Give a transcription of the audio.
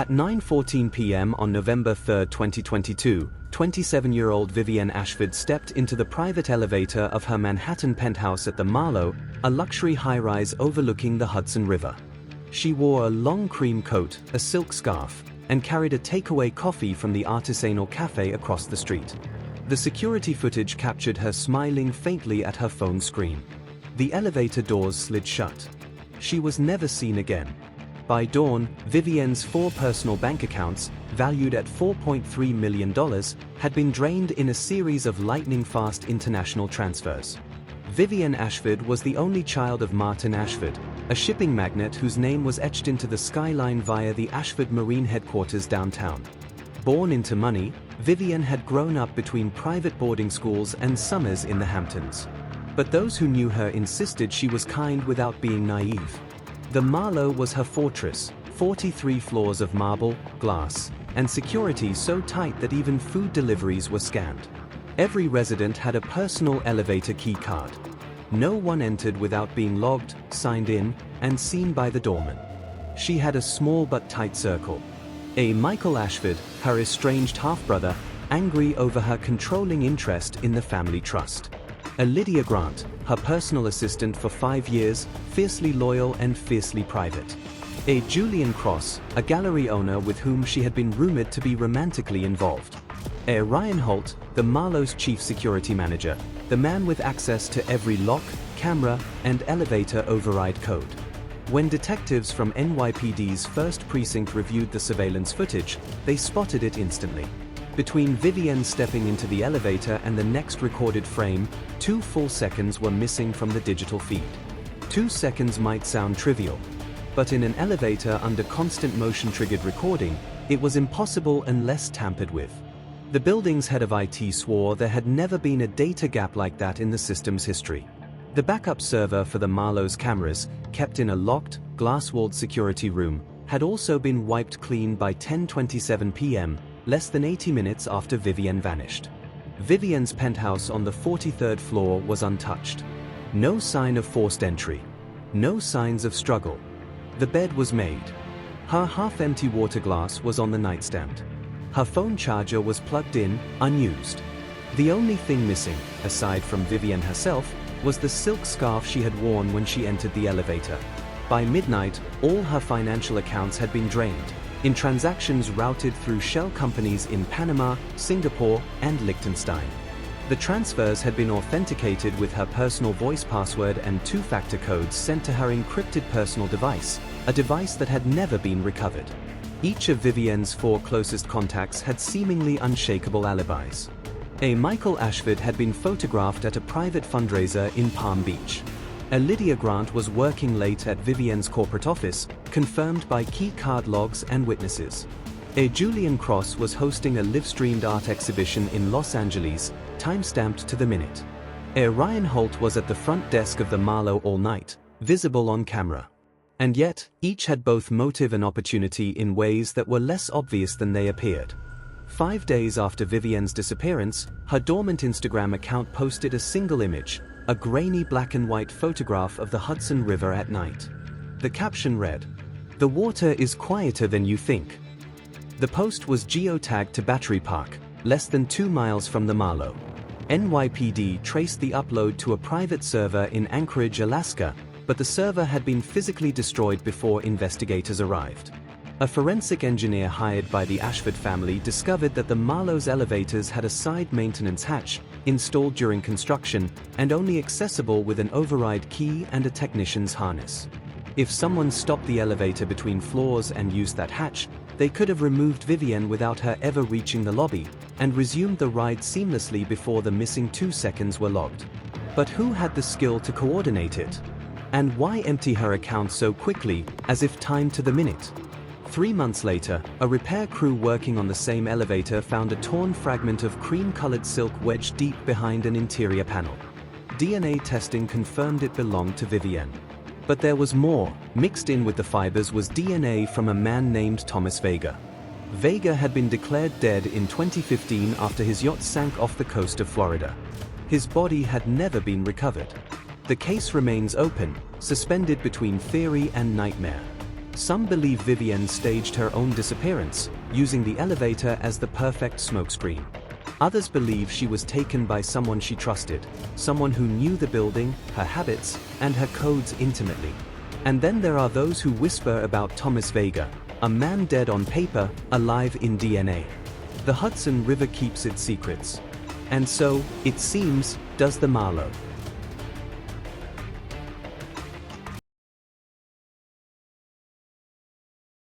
At 9:14 p.m. on November 3, 2022, 27-year-old Vivienne Ashford stepped into the private elevator of her Manhattan penthouse at the Marlowe, a luxury high-rise overlooking the Hudson River. She wore a long cream coat, a silk scarf, and carried a takeaway coffee from the artisanal cafe across the street. The security footage captured her smiling faintly at her phone screen. The elevator doors slid shut. She was never seen again. By dawn, Vivienne's 4 personal bank accounts, valued at $4.3 million, had been drained in a series of lightning-fast international transfers. Vivienne Ashford was the only child of Martin Ashford, a shipping magnate whose name was etched into the skyline via the Ashford Marine headquarters downtown. Born into money, Vivienne had grown up between private boarding schools and summers in the Hamptons. But those who knew her insisted she was kind without being naive. The Marlowe was her fortress, 43 floors of marble, glass, and security so tight that even food deliveries were scanned. Every resident had a personal elevator key card. No one entered without being logged, signed in, and seen by the doorman. She had a small but tight circle. A Michael Ashford, her estranged half-brother, angry over her controlling interest in the family trust. A Lydia Grant, her personal assistant for 5 years, fiercely loyal and fiercely private. A Vivienne Cross, a gallery owner with whom she had been rumored to be romantically involved. A Ryan Holt, the Marlowe's chief security manager, the man with access to every lock, camera, and elevator override code. When detectives from NYPD's 1st Precinct reviewed the surveillance footage, they spotted it instantly. Between Vivienne stepping into the elevator and the next recorded frame, 2 full seconds were missing from the digital feed. 2 seconds might sound trivial, but in an elevator under constant motion-triggered recording, it was impossible unless tampered with. The building's head of IT swore there had never been a data gap like that in the system's history. The backup server for the Marlowe's cameras, kept in a locked, glass-walled security room, had also been wiped clean by 10:27 p.m., less than 80 minutes after Vivienne vanished. Vivienne's penthouse on the 43rd floor was untouched. No sign of forced entry. No signs of struggle. The bed was made. Her half-empty water glass was on the nightstand. Her phone charger was plugged in, unused. The only thing missing, aside from Vivienne herself, was the silk scarf she had worn when she entered the elevator. By midnight, all her financial accounts had been drained, in transactions routed through shell companies in Panama, Singapore, and Liechtenstein. The transfers had been authenticated with her personal voice password and 2-factor codes sent to her encrypted personal device, a device that had never been recovered. Each of Vivienne's 4 closest contacts had seemingly unshakable alibis. A Michael Ashford had been photographed at a private fundraiser in Palm Beach. A Lydia Grant was working late at Vivienne's corporate office, confirmed by key card logs and witnesses. A Vivienne Cross was hosting a live-streamed art exhibition in Los Angeles, time-stamped to the minute. A Ryan Holt was at the front desk of the Marlowe all night, visible on camera. And yet, each had both motive and opportunity in ways that were less obvious than they appeared. 5 days after Vivienne's disappearance, her dormant Instagram account posted a single image, a grainy black and white photograph of the Hudson River at night. The caption read, "The water is quieter than you think." The post was geotagged to Battery Park, less than 2 miles from the Marlowe. NYPD traced the upload to a private server in Anchorage, Alaska, but the server had been physically destroyed before investigators arrived. A forensic engineer hired by the Ashford family discovered that the Marlowe's elevators had a side maintenance hatch, installed during construction, and only accessible with an override key and a technician's harness. If someone stopped the elevator between floors and used that hatch, they could have removed Vivienne without her ever reaching the lobby, and resumed the ride seamlessly before the missing 2 seconds were logged. But who had the skill to coordinate it? And why empty her account so quickly, as if timed to the minute? 3 months later, a repair crew working on the same elevator found a torn fragment of cream-colored silk wedged deep behind an interior panel. DNA testing confirmed it belonged to Vivienne. But there was more. Mixed in with the fibers was DNA from a man named Thomas Vega. Vega had been declared dead in 2015 after his yacht sank off the coast of Florida. His body had never been recovered. The case remains open, suspended between theory and nightmare. Some believe Vivienne staged her own disappearance, using the elevator as the perfect smokescreen. Others believe she was taken by someone she trusted, someone who knew the building, her habits, and her codes intimately. And then there are those who whisper about Thomas Vega, a man dead on paper, alive in DNA. The Hudson River keeps its secrets. And so, it seems, does the Marlowe.